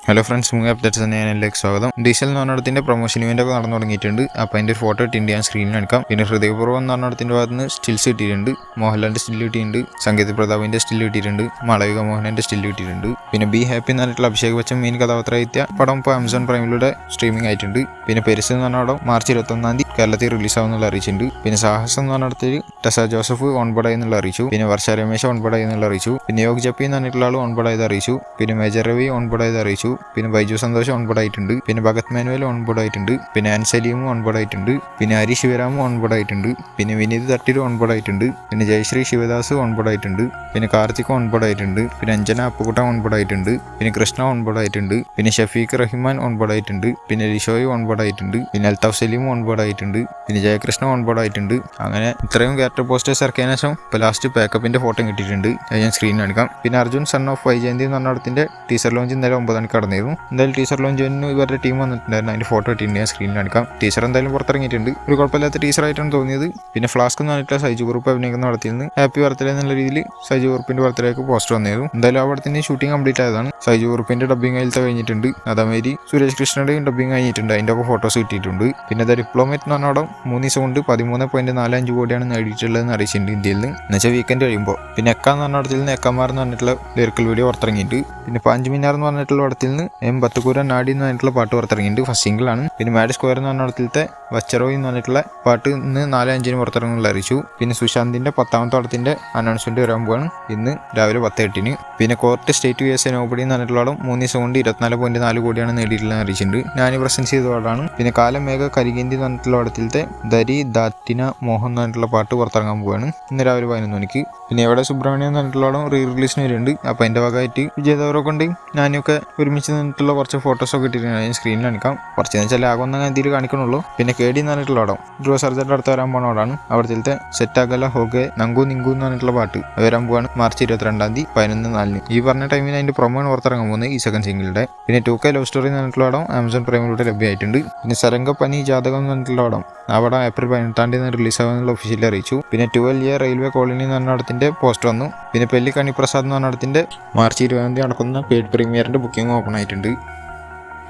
Hello friends, movie updates ചാനലിലേക്ക് സ്വാഗതം. Diesel എന്ന് പറഞ്ഞിടത്തിന്റെ പ്രൊമോഷൻ ഇവന്റ് ഒക്കെ നടന്നു തുടങ്ങിയിട്ടുണ്ട്. അപ്പോൾ അതിന്റെ ഒരു ഫോട്ടോ ഇട്ടിട്ടുണ്ട്, ഞാൻ സ്ക്രീനിൽ എടുക്കാം. പിന്നെ ഹൃദയപൂർവ്വം എന്ന് പറഞ്ഞിടത്തിന്റെ ഭാഗത്ത് നിന്ന് സ്റ്റിൽസ് കിട്ടിയിട്ടുണ്ട്. മോഹൻലാലിന്റെ സ്റ്റിൽ കിട്ടിയിട്ടുണ്ട്, സംഗീത പ്രതാപിന്റെ സ്റ്റിൽ കിട്ടിയിട്ടുണ്ട്, മാളവിക മോഹനന്റെ സ്റ്റിൽ കിട്ടിയിട്ടുണ്ട്. പിന്നെ ബി ഹാപ്പി എന്ന് പറഞ്ഞിട്ടുള്ള അഭിഷേക് ബച്ചൻ മെയിൻ കഥാപാത്രമായിട്ട പടം ഇപ്പോൾ ആമസോൺ പ്രൈമിലൂടെ സ്ട്രീമിംഗ് ആയിട്ടുണ്ട്. പിന്നെ പെരിസ് എന്ന് പറഞ്ഞ പടം മാർച്ച് 21 കേരളത്തിൽ റിലീസാവുന്നുള്ള അറിയിച്ചിട്ടുണ്ട്. പിന്നെ സാഹസം എന്ന് പറഞ്ഞിടത്തിൽ ടെസ ജോസഫ് ഓൺബോർഡ് എന്നുള്ള അറിയിച്ചു. പിന്നെ വർഷ രമേശ് ഓൺബോർഡ് എന്നുള്ള അറിയിച്ചു. പിന്നെ യോഗ് ജപ്പി എന്ന് പറഞ്ഞിട്ടുള്ള ആൾ ഓൺബോർഡ് ആയത് അറിയിച്ചു. പിന്നെ മേജർ രവി ഓൺബോർഡ് ആയത് അറിയിച്ചു. പിന്നെ ബൈജു സന്തോഷ് ഓൺബോർഡ് ആയിട്ടുണ്ട്. പിന്നെ ഭഗത് മാനുവൽ ഓൺബോർഡ് ആയിട്ടുണ്ട്. പിന്നെ അൻസലീമും ഓൺബോർഡ് ആയിട്ടുണ്ട്. പിന്നെ ഹരി ശിവരാമും ഓൺബോർഡ് ആയിട്ടുണ്ട്. പിന്നെ വിനീത് തട്ടിലും ഓൺബോർഡ് ആയിട്ടുണ്ട്. പിന്നെ ജയശ്രീ ശിവദാസ് ഓൺബോർഡ് ആയിട്ടുണ്ട്. പിന്നെ കാർത്തിക് ഓൺബോർഡ് ആയിട്ടുണ്ട്. പിന്നെ അഞ്ജന അപ്പുകുട്ട ഓൺബോർഡ് ആയിട്ടുണ്ട്. പിന്നെ കൃഷ്ണ ഓൺബോർഡ് ആയിട്ടുണ്ട്. പിന്നെ ഷഫീഖ് റഹ്മാൻ ഓൺബോർഡ് ആയിട്ടുണ്ട്. പിന്നെ ലിഷോയ് ഓൺബോർഡ് ആയിട്ടുണ്ട്. പിന്നെ അൽത്താഫ് സലീം ഓൺബോർഡ് ആയിട്ടുണ്ട്. പിന്നെ ജയകൃഷ്ണ ഓൺബോർഡ് ആയിട്ടുണ്ട്. അങ്ങനെ ഇത്രയും ക്യാരക്ടർ പോസ്റ്റേഴ്സ് ഇറക്കിയതിനു ശേഷം ഇപ്പോൾ ലാസ്റ്റ് പാക്കപ്പിന്റെ ഫോട്ടോ കിട്ടിയിട്ടുണ്ട്. ഞാൻ സ്ക്രീനിൽ എടുക്കാം. പിന്നെ അർജുൻ സൺ ഓഫ് വൈജയന്തി എന്ന് പറഞ്ഞ പടത്തിന്റെ ടീസർ ലോഞ്ച് എന്തായാലും 9 മണിക്ക് നടന്നിരുന്നു. എന്തായാലും ടീസർ ലോഞ്ച് ഇവരുടെ ടീം വന്നിട്ടുണ്ടായിരുന്നു. അതിന്റെ ഫോട്ടോ ഇട്ടിട്ടുണ്ട്, ഞാൻ സ്ക്രീനിൽ എടുക്കാം. ടീച്ചർ എന്തായാലും പുറത്തിറങ്ങിയിട്ടുണ്ട്. ഒരു കുഴപ്പമില്ലാത്ത ടീച്ചർ ആയിട്ടാണ് തോന്നിയത്. പിന്നെ ഫ്ലാസ്ക് എന്ന് പറഞ്ഞിട്ട് സൈജു ഗ്രൂപ്പ് അഭിനയിക്കുന്ന നടത്തിയിരുന്നു. ഹാപ്പി ബർത്ത്ഡേ എന്നുള്ള രീതിയിൽ സൈജു ഗ്രൂപ്പിന്റെ ബർത്ത്ഡേക്ക് പോസ്റ്റർ വന്നിരുന്നു. എന്തായാലും ആ പടത്തിന്റെ ഷൂട്ടിംഗ് കംപ്ലീറ്റ് ആയതാണ്. സൈജു ഗ്രൂപ്പിന്റെ ഡബ്ബിംഗ് അതിലത്തെ കഴിഞ്ഞിട്ടുണ്ട്. അതേമാതിരി സുരേഷ് കൃഷ്ണയുടെയും ഡബ്ബിംഗ് കഴിഞ്ഞിട്ടുണ്ട്. അതിന്റെ ഒക്കെ ഫോട്ടോസ് കിട്ടിയിട്ടുണ്ട്. പിന്നെ ദ ഡിപ്ലോമേറ്റ് എന്ന് പറഞ്ഞ പടം 3 ദിവസം കൊണ്ട് 13.45 കോടിയാണ് നേടിയിട്ടുള്ളതെന്ന് അറിയിച്ചിട്ടുണ്ട് ഇന്ത്യയിൽ നിന്ന്, എന്നുവെച്ചാൽ വീക്കെൻഡ് കഴിയുമ്പോൾ. പിന്നെ എക്ക എന്ന് പറഞ്ഞ പടത്തിൽ നിന്ന് എക്കമാർ എന്ന് പറഞ്ഞിട്ടുള്ള ലിറിക്കൽ വീഡിയോ പുറത്തിറങ്ങിയിട്ട്. പിന്നെ പാഞ്ച് മിനാർ എന്ന് പറഞ്ഞിട്ടുള്ള പടത്തിൽ നിന്ന് എം ബത്തുകൂര നാടി എന്ന് പറഞ്ഞിട്ടുള്ള പാട്ട് പുറത്തിറങ്ങിയിട്ടുണ്ട്. ഫസ്റ്റ് സിംഗിൾ ആണ്. പിന്നെ മാഡ് സ്ക്വയർ എന്ന് പറഞ്ഞ പടത്തിലത്തെ വച്ചറോയി എന്ന് പറഞ്ഞിട്ടുള്ള പാട്ട് ഇന്ന് 4:05 പുറത്തിറങ്ങുന്നുള്ള അറിയിച്ചു. പിന്നെ സുശാന്തിന്റെ 10ാമത്തെ പടത്തിന്റെ അനൗൺസ്മെന്റ് വരാൻ പോവാണ് ഇന്ന് രാവിലെ 10:08. പിന്നെ കോർട്ട് സ്റ്റേറ്റ് USA നോബഡി എന്ന് പറഞ്ഞിട്ടുള്ള പടം 3 ദിവസം കൊണ്ട് 24.4 കോടിയാണ് നേടിയിട്ടുള്ളത് അറിയിച്ചിട്ടുണ്ട്. ഞാൻ പ്രസന്റ് ചെയ്ത പാടാണ്. പിന്നെ കാലമേഘ കരികേന്തി എന്ന് പറഞ്ഞിട്ടുള്ള പടത്തിലത്തെ ദരി ദാറ്റിന മോഹൻ എന്ന് പറഞ്ഞിട്ടുള്ള പാട്ട് പുറത്തിറങ്ങാൻ പോവാണ് ഇന്ന് രാവിലെ 11 മണിക്ക്. പിന്നെ എവിടെ സുബ്രഹ്മണ്യം എന്ന് പറഞ്ഞിട്ടുള്ള പടം റിലീസിന് വരുന്നുണ്ട്. അപ്പോൾ അതിന്റെ ഭാഗമായിട്ട് വിജയതവരെ കൊണ്ട് ഞാനൊക്കെ ഒരുമിച്ച് നിന്നിട്ടുള്ള കുറച്ച് ഫോട്ടോസൊക്കെ ഇട്ടിട്ടുണ്ട്. ഞാൻ സ്ക്രീനിൽ കാണിക്കാം. കുറച്ചെന്ന് വെച്ചാൽ ആകൊന്ന ഗതിയിൽ കാണിക്കണുള്ളൂ. പിന്നെ കേടി എന്ന് പറഞ്ഞിട്ടുള്ള പടം ധ്രുവ സർജയുടെ അടുത്ത് വരാൻ പോണ പടമാണ്. അവിടത്തെ സെറ്റാഗല ഹോഗെ നങ്കു നിങ്കു എന്ന് പറഞ്ഞിട്ടുള്ള പാട്ട് വരാൻ പോവാണ് മാർച്ച് 22 11:04. ഈ പറഞ്ഞ ടൈമിൽ അതിന്റെ പ്രൊമോണ് പുറത്തിറങ്ങാൻ പോകുന്നത് ഈ സെക്കൻഡ് സിംഗിളുടെ. പിന്നെ 2K ലവ് സ്റ്റോറി എന്ന് പറഞ്ഞിട്ടുള്ള പടം ആമസോൺ പ്രൈമിലൂടെ ലഭ്യമായിട്ടുണ്ട്. പിന്നെ സരംഗപ്പനി ജാതകം എന്ന് പറഞ്ഞിട്ടുള്ള പടം ആ പടം ഏപ്രിൽ 18 റിലീസാകുന്നുള്ള ഒഫീഷ്യലി അറിയിച്ചു. പിന്നെ 12 ഇയർ റെയിൽവേ കോളനി എന്ന് പറഞ്ഞ പടത്തിന്റെ പോസ്റ്റർ വന്നു. പിന്നെ പെല്ലി കണിപ്രസാദ് എന്ന് പറഞ്ഞ പടത്തിന്റെ മാർച്ച് 20 നടക്കുന്ന പെയ്ഡ് പ്രീമിയറിന്റെ ബുക്കിംഗ് ഓപ്പൺ ആയിട്ടുണ്ട്.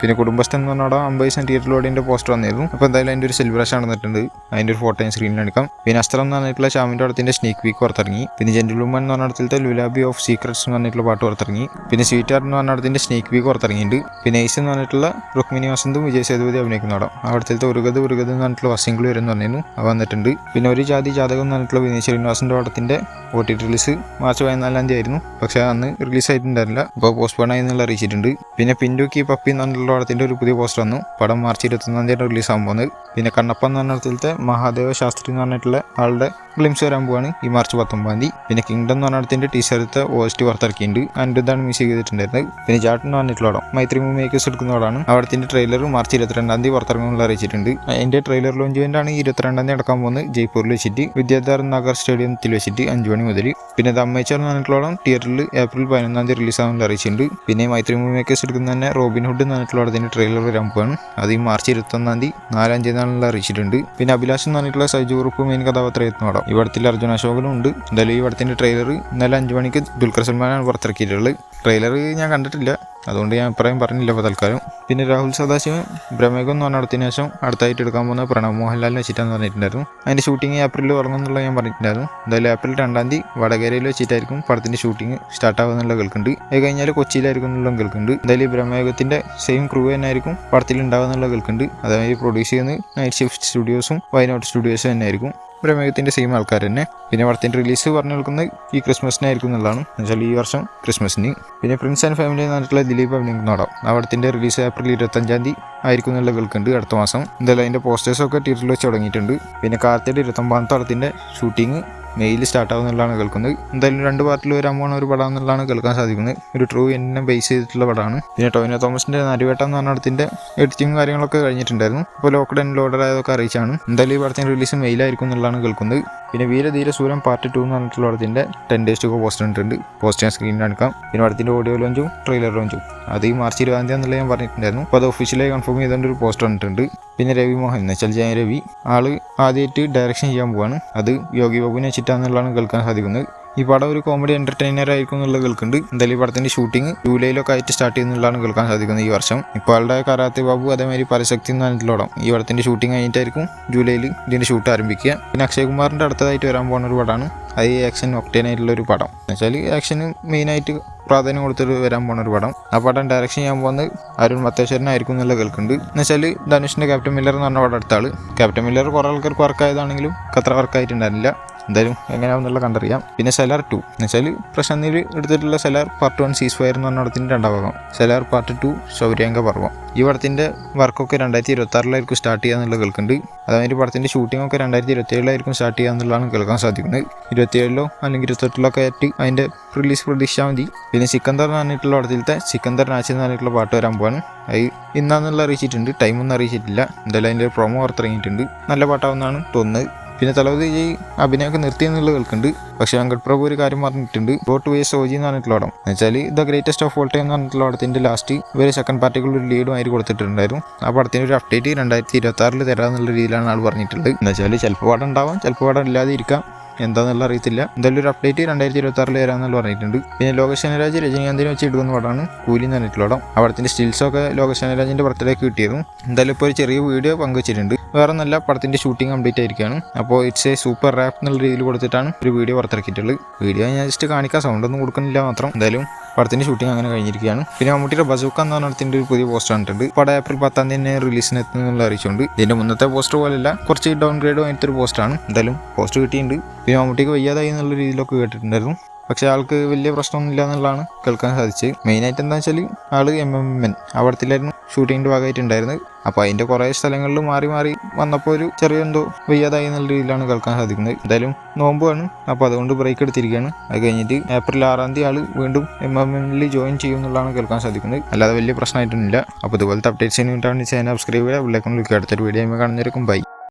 പിന്നെ കുടുംബസ്ഥൻ എന്ന് പറഞ്ഞാൽ 50 തിയേറ്ററിലൂടെ പോസ്റ്റർ വന്നിരുന്നു. അപ്പോൾ എന്തായാലും അതിൻ്റെ ഒരു സെലിബ്രേഷൻ നടന്നിട്ടുണ്ട്. അതിൻ്റെ ഒരു ഫോട്ടോ ഞാൻ സ്ക്രീനിൽ എടുക്കാം. പിന്നെ അസ്ത്രം എന്ന് പറഞ്ഞിട്ടുള്ള ഷാമിൻ്റെ പടത്തിൻ്റെ സ്നീക്ക് വീക്ക് പുറത്തിറങ്ങി. പിന്നെ ജെന്റിൽവുമൻ എന്ന് പറഞ്ഞ പടത്തിലത്തെ ലുലാബി ഓഫ് സീക്രട്സ് എന്ന് പറഞ്ഞിട്ടുള്ള പാട്ട് പുറത്തിറങ്ങി. പിന്നെ സ്വീറ്റ് ആർട്ട് എന്ന് പറഞ്ഞ പടത്തിൻ്റെ സ്നീക്ക് വീക്ക് പുറത്തിറങ്ങിയിട്ടുണ്ട്. പിന്നെ ഐസ് എന്ന് പറഞ്ഞിട്ടുള്ള രുക്മിണി വസന്തും വിജയ് സേതുപതി അഭിനയിക്കുന്ന പടം അവിടുത്തെ ഉരുഗത് എന്ന് പറഞ്ഞിട്ടുള്ള വസിംഗിൾ വരുമെന്ന് പറഞ്ഞിരുന്നു. അത് വന്നിട്ടുണ്ട്. പിന്നെ ഒരു ജാതി ജാതകം എന്ന് പറഞ്ഞിട്ടുള്ള വിനീത് ശ്രീനിവാസന്റെ പടത്തിൻ്റെ OTT റിലീസ് മാർച്ച് 14 ആയിരുന്നു. പക്ഷേ അന്ന് റിലീസ് ആയിട്ടുണ്ടായിരുന്നില്ല. അപ്പോൾ പോസ്റ്റ്പോൺ ആയി എന്നുള്ള അറിയിച്ചിട്ടുണ്ട്. പിന്നെ പിന്റു കി പപ്പി എന്ന് പറഞ്ഞിട്ടുള്ള പടത്തിൻ്റെ ഒരു പുതിയ പോസ്റ്റർ വന്നു. പടം മാർച്ച് 21 റിലീസ് ആകാൻ പോകുന്നത്. പിന്നെ കണ്ണപ്പ എന്ന് പറഞ്ഞിടത്തിലത്തെ മഹാദേവ ശാസ്ത്രി എന്ന് പറഞ്ഞിട്ടുള്ള ആളുടെ ഗ്ലിംസ് വരാൻ പോവാണ് ഈ മാർച്ച് 19. പിന്നെ കിങ്ഡം എന്ന് പറഞ്ഞിടത്തിന്റെ ടീച്ചറത്തെ OST പുറത്തിറക്കിയിട്ടുണ്ട്. അനിരുദ്ധാണ് മ്യൂസിക് ചെയ്തിട്ടുണ്ടായിരുന്നത്. പിന്നെ ജാട്ട് എന്ന് പറഞ്ഞിട്ടുള്ള പടം മൈത്രി മൂവി മേക്കേഴ്സ് എടുക്കുന്ന പടമാണ്. അവിടത്തിന്റെ ട്രെയിലർ മാർച്ച് 22 പുറത്തിറങ്ങുമെന്ന് അറിയിച്ചിട്ടുണ്ട്. അതിന്റെ ട്രെയിലർ ലോഞ്ച് ഇവന്റാണ് 22 നടക്കാൻ പോകുന്നത് ജയ്പൂരിൽ വെച്ചിട്ട് വിദ്യാധർ നഗർ സ്റ്റേഡിയത്തിൽ വെച്ചിട്ട് 5 മണി മുതൽ. പിന്നെ ദ അമ്മേച്ചർ എന്ന് പറഞ്ഞിട്ടുള്ള പടം തിയേറ്ററിൽ ഏപ്രിൽ 11 റിലീസാകുമെന്ന് അറിയിച്ചിട്ടുണ്ട്. പിന്നെ മൈത്രി മൂവി മേക്കേഴ്സ് എടുക്കുന്ന തന്നെ റോബിൻഹുഡ് എന്ന് പറഞ്ഞിട്ടുള്ള പടത്തിന്റെ ട്രെയിലർ വരാൻ പോവാണ്. അത് ഈ മാർച്ച് 21 4-5 അറിയിച്ചിട്ടുണ്ട്. പിന്നെ അഭിലാഷ് എന്ന് പറഞ്ഞിട്ടുള്ള സൈജു ഗ്രൂപ്പ് മെയിൻ കഥാപാത്രമായിരുന്നു പടം. ഈ പടത്തിൽ അർജുൻ അശോകനും ഉണ്ട്. എന്തായാലും ഈ പടത്തിന്റെ ട്രെയിലർ ഇന്നലെ 5 മണിക്ക് ദുൽഖർ സൽമാനാണ് പുറത്തിറക്കിയിട്ടുള്ളത്. ട്രെയിലർ ഞാൻ കണ്ടിട്ടില്ല, അതുകൊണ്ട് ഞാൻ അഭിപ്രായം പറഞ്ഞില്ല ഇപ്പോൾ തൽക്കാലം. പിന്നെ രാഹുൽ സദാശിവൻ ബ്രഹ്മേകം എന്ന് പറഞ്ഞ അടുത്തതിന് ശേഷം അടുത്തായിട്ട് എടുക്കാൻ പോകുന്ന പ്രണവ് മോഹൻലാലിനെ വെച്ചിട്ടാന്ന് പറഞ്ഞിട്ടുണ്ടായിരുന്നു. അതിന്റെ ഷൂട്ടിംഗ് ഏപ്രിലിൽ തുടങ്ങുമെന്നുള്ള ഞാൻ പറഞ്ഞിട്ടുണ്ടായിരുന്നു. എന്തായാലും ഏപ്രിൽ 2 വടകരയിൽ വെച്ചിട്ടായിരിക്കും പടത്തിന്റെ ഷൂട്ടിംഗ് സ്റ്റാർട്ട് ആവുന്നുള്ള കേൾക്കുന്നുണ്ട്. അത് കഴിഞ്ഞാൽ കൊച്ചിയിലായിരിക്കും എന്നുള്ള കേൾക്കുന്നുണ്ട്. എന്തായാലും ബ്രഹ്മേകത്തിന്റെ സെയിം ക്രൂ തന്നെ ആയിരിക്കും പടത്തിൽ ഉണ്ടാവുന്നുള്ള കേൾക്കുന്നുണ്ട്. അതായത് പ്രൊഡ്യൂസ് ചെയ്യുന്നത് നൈറ്റ് ഷിഫ്റ്റ് സ്റ്റുഡിയോസും വയനാട് സ്റ്റുഡിയോസും തന്നെ ആയിരിക്കും. ബ്രഹ്മേകത്തിന്റെ സെയിം ആൾക്കാർ തന്നെ. പിന്നെ പടത്തിന്റെ റിലീസ് പറഞ്ഞു കൊടുക്കുന്നത് ഈ ക്രിസ്മസിനായിരിക്കും എന്നുള്ളതാണ്, എന്നുവെച്ചാൽ ഈ വർഷം ക്രിസ്മസിന്. പിന്നെ പ്രിൻസ് ആൻഡ് ഫാമിലി എന്ന് പറഞ്ഞിട്ടുള്ള ദിലീപ് അഭിനയിക്കുന്ന പടം അവിടത്തിന്റെ റിലീസ് ഏപ്രിൽ 25 ആയിരിക്കും എന്നുള്ള കേൾക്കുന്നുണ്ട് അടുത്ത മാസം. എന്തായാലും അതിന്റെ പോസ്റ്റേഴ്സൊക്കെ തിയേറ്ററിൽ വെച്ച് തുടങ്ങിയിട്ടുണ്ട്. പിന്നെ കാർത്തിയുടെ 29 പടത്തിന്റെ ഷൂട്ടിംഗ് മെയിൽ സ്റ്റാർട്ട് ആവുന്നുള്ളതാണ് കേൾക്കുന്നത്. എന്തായാലും 2 പാർട്ടിൽ വരാൻ പോകുന്ന ഒരു പടം എന്നുള്ളതാണ് കേൾക്കാൻ സാധിക്കുന്നത്. ഒരു ട്രൂ എന്നെ ബേസ് ചെയ്തിട്ടുള്ള പടമാണ്. പിന്നെ ടോവിനോ തോമസിന്റെ നരിവേട്ട എന്ന് പറഞ്ഞ പടത്തിന്റെ എഡിറ്റിംഗ് കാര്യങ്ങളൊക്കെ കഴിഞ്ഞിട്ടുണ്ടായിരുന്നു. ഇപ്പോൾ ലോക്ക്ഡ് ആൻഡ് ലോഡർ ആയതൊക്കെ അറിയിച്ചാണ്. എന്തായാലും ഈ പടത്തിന്റെ റിലീസ് മെയിലായിരിക്കും എന്നുള്ളതാണ് കേൾക്കുന്നത്. പിന്നെ വീരധീര സൂരം പാർട്ട് 2 എന്ന് പറഞ്ഞിട്ടുള്ള പടത്തിന്റെ 10 days to go പോസ്റ്റർ ഇട്ടുണ്ട്. പോസ്റ്റർ സ്ക്രീനിൽ എടുക്കാം. പിന്നെ പടത്തിന്റെ ഓഡിയോ ലോഞ്ചും ട്രെയിലർ ലോഞ്ചും അത് ഈ മാർച്ച് 20 എന്നുള്ള ഞാൻ പറഞ്ഞിട്ടുണ്ടായിരുന്നു. അപ്പോൾ അത് ഒഫീഷ്യലായി കൺഫേം ചെയ്തുകൊണ്ട് ഒരു പോസ്റ്റർ ഇട്ടിട്ടുണ്ട്. പിന്നെ രവി മോഹൻ എന്ന് വെച്ചാൽ ജയരവി ആള് ആദ്യമായിട്ട് ഡയറക്ഷൻ ചെയ്യാൻ പോവാണ്. അത് യോഗി ബാബുവിനെ വെച്ചിട്ടാന്നുള്ളതാണ് കേൾക്കാൻ സാധിക്കുന്നത്. ഈ പടം ഒരു കോമഡി എന്റർടൈനർ ആയിരിക്കും എന്നുള്ളത് കേൾക്കുന്നുണ്ട്. എന്തായാലും ഈ പടത്തിന്റെ ഷൂട്ടിംഗ് ജൂലൈയിലൊക്കെ ആയിട്ട് സ്റ്റാർട്ട് ചെയ്യുന്നതാണ് കേൾക്കാൻ സാധിക്കുന്നത് ഈ വർഷം. ഇപ്പോൾ ആളുടെ കരാത്തെ ബാബു അതേമാതിരി പരശക്തി എന്ന് പറഞ്ഞിട്ടുള്ള പടം ഈ പടത്തിന്റെ ഷൂട്ടിംഗ് കഴിഞ്ഞിട്ടായിരിക്കും ജൂലൈയിൽ ഇതിന്റെ ഷൂട്ട് ആരംഭിക്കുക. പിന്നെ അക്ഷയ് കുമാറിന്റെ അടുത്തതായിട്ട് വരാൻ പോകുന്ന ഒരു പടമാണ് അത് ആക്ഷൻ ഒക്ടേൻ ആയിട്ടുള്ള ഒരു പടം. എന്നുവെച്ചാൽ ആക്ഷന് മെയിനായിട്ട് പ്രാധാന്യം കൊടുത്തിട്ട് വരാൻ പോകുന്ന ഒരു പടം. ആ പടം ഡയറക്ഷൻ ചെയ്യാൻ പോകുന്നത് അരുൺ മത്തേശ്വരനായിരിക്കും എന്നുള്ള കേൾക്കുന്നുണ്ട്. എന്നുവെച്ചാൽ ധനുഷിന്റെ ക്യാപ്റ്റൻ മില്ലർ എന്ന് പറഞ്ഞ പടം അടുത്ത ആള്. ക്യാപ്റ്റൻ മില്ലർ കുറേ ആൾക്കാർക്ക് വർക്കായതാണെങ്കിലും അത്ര വർക്കായിട്ടുണ്ടായിരുന്നില്ല. എന്തായാലും എങ്ങനെയാവുന്നുള്ള കണ്ടറിയാം. പിന്നെ സെലാർ 2 എന്നുവെച്ചാൽ പ്രശാന്ത് നീൽ എടുത്തിട്ടുള്ള സെലാർ പാർട്ട് 1 സീസ് ഫയർ എന്ന് പറഞ്ഞ പടത്തിന്റെ രണ്ടാം ഭാഗം. സെലാർ പാർട്ട് 2 ശൗര്യാംഗ പർവ്വം. ഈ പടത്തിന്റെ വർക്കൊക്കെ 2026 സ്റ്റാർട്ട് ചെയ്യാന്നുള്ള കേൾക്കുന്നുണ്ട്. അതായത് പടത്തിന്റെ ഷൂട്ടിംഗ് ഒക്കെ 2027 സ്റ്റാർട്ട് ചെയ്യാന്നുള്ളതാണ് കേൾക്കാൻ സാധിക്കുന്നത്. 27 അല്ലെങ്കിൽ 28 ആയിട്ട് അതിന്റെ റിലീസ് പ്രതീക്ഷിച്ചാൽ മതി. പിന്നെ സിക്കന്ദർ എന്ന് പറഞ്ഞിട്ടുള്ള പടത്തിലത്തെ സിക്കന്ദർ നാച്ച് എന്ന് പറഞ്ഞിട്ടുള്ള പാട്ട് വരാൻ പോവാണ്. അത് ഇന്നാന്നുള്ള അറിയിച്ചിട്ടുണ്ട്, ടൈമൊന്നും അറിയിച്ചിട്ടില്ല. എന്തായാലും അതിന്റെ പ്രൊമോ പുറത്തിറങ്ങിയിട്ടുണ്ട്. നല്ല പാട്ടാവുന്നതാണ് തോന്നുന്നത്. പിന്നെ തലവതി ഈ അഭിനയമൊക്കെ നിർത്തിയെന്നുള്ളത് കേൾക്കുന്നുണ്ട്. പക്ഷേ വെങ്കട് പ്രഭു ഒരു കാര്യം പറഞ്ഞിട്ടുണ്ട്, ഗോട്ട് വേസ് ഓജി എന്ന് പറഞ്ഞിട്ടുള്ള പടം എന്നുവെച്ചാൽ the greatest of all time എന്ന് പറഞ്ഞിട്ടുള്ള പടത്തിന്റെ ലാസ്റ്റ് ഇവർ സെക്കൻഡ് പാർട്ടിക്കുള്ള ഒരു ലീഡുമായിട്ട് കൊടുത്തിട്ടുണ്ടായിരുന്നു. ആ പടത്തിന് ഒരു അപ്ഡേറ്റ് 2026 തരാമെന്നുള്ള രീതിയിലാണ് ആൾ പറഞ്ഞിട്ടുള്ളത്. എന്നുവെച്ചാൽ ചിലപ്പോൾ പടം ഉണ്ടാവാം, ചിലപ്പോൾ പടം ഇല്ലാതെ ഇരിക്കാം, എന്താണെന്നുള്ള അറിയത്തില്ല. എന്തായാലും ഒരു അപ്ഡേറ്റ് 2026 വരാമെന്നുള്ള പറഞ്ഞിട്ടുണ്ട്. പിന്നെ ലോകേഷ് കനകരാജ് രജനീകാന്തിനെ വെച്ച് എടുക്കുന്ന പടമാണ് കൂലി എന്ന് പറഞ്ഞിട്ടുള്ള പടം. അവിടത്തിന്റെ സ്റ്റിൽസൊക്കെ ലോകേഷ് കനകരാജിന്റെ ബർത്ത്ഡേക്ക് കിട്ടിയിരുന്നു. എന്തായാലും ഇപ്പോൾ ഒരു ചെറിയ വീഡിയോ പങ്കുവച്ചിട്ടുണ്ട്. വേറെ നല്ല പടത്തിന്റെ ഷൂട്ടിംഗ് കംപ്ലീറ്റ് ആയിരിക്കുകയാണ്. അപ്പോൾ ഇറ്റ്സ് എ സൂപ്പർ റാപ്പ് എന്നുള്ള രീതിയിൽ കൊടുത്തിട്ടാണ് ഒരു വീഡിയോ പുറത്തിറക്കിയിട്ടുള്ളത്. വീഡിയോ ഞാൻ ജസ്റ്റ് കാണിക്കാൻ സൗണ്ടൊന്നും കൊടുക്കുന്നില്ല മാത്രം. എന്തായാലും പടത്തിന്റെ ഷൂട്ടിംഗ് അങ്ങനെ കഴിഞ്ഞിരിക്കുകയാണ്. പിന്നെ മമ്മൂട്ടിയുടെ ബസൂക്ക എന്ന് പറഞ്ഞിടത്തിന്റെ ഒരു പുതിയ പോസ്റ്റർ കണ്ടിട്ടുണ്ട്. പടം ഏപ്രിൽ 10 തന്നെ റിലീസിന് എത്തുന്നുള്ള അറിയിച്ചുകൊണ്ട്. ഇതിന്റെ മുന്നത്തെ പോസ്റ്റർ പോലെയല്ല, കുറച്ച് ഡൗൺ ഗ്രേഡ് ആയിട്ടൊരു പോസ്റ്ററാണ്. എന്തായാലും പോസ്റ്റർ കിട്ടിയിട്ടുണ്ട്. പിന്നെ മമ്മൂട്ടിക്ക് വയ്യാതായി എന്നുള്ള രീതിയിലൊക്കെ കേട്ടിട്ടുണ്ടായിരുന്നു. പക്ഷേ ആൾക്ക് വലിയ പ്രശ്നമൊന്നുമില്ല എന്നുള്ളതാണ് കേൾക്കാൻ സാധിച്ചത്. മെയിനായിട്ട് എന്താ വെച്ചാൽ ആള് MMN അവിടത്തിലായിരുന്നു ഷൂട്ടിങ്ങിൻ്റെ ഭാഗമായിട്ടുണ്ടായിരുന്നത്. അപ്പോൾ അതിൻ്റെ കുറേ സ്ഥലങ്ങളിൽ മാറി മാറി വന്നപ്പോൾ ഒരു ചെറിയ എന്തോ വയ്യാതായി എന്നുള്ള രീതിയിലാണ് കേൾക്കാൻ സാധിക്കുന്നത്. എന്തായാലും നോമ്പാണ്, അപ്പോൾ അതുകൊണ്ട് ബ്രേക്ക് എടുത്തിരിക്കുകയാണ്. അത് കഴിഞ്ഞിട്ട് ഏപ്രിൽ 6 ആൾ വീണ്ടും MMNൽ ജോയിൻ ചെയ്യും എന്നുള്ളതാണ് കേൾക്കാൻ സാധിക്കുന്നത്. അല്ലാതെ വലിയ പ്രശ്നമായിട്ടൊന്നുമില്ല. അപ്പോൾ ഇതുപോലത്തെ അപ്ഡേറ്റ്സിന് വേണ്ടിയിട്ടാണ് ചാനൽ സബ്സ്ക്രൈബ് ചെയ്യുക, വിളിക്കാൻ അടുത്തൊരു വീഡിയോ കാണുന്നവർക്കും ബൈ.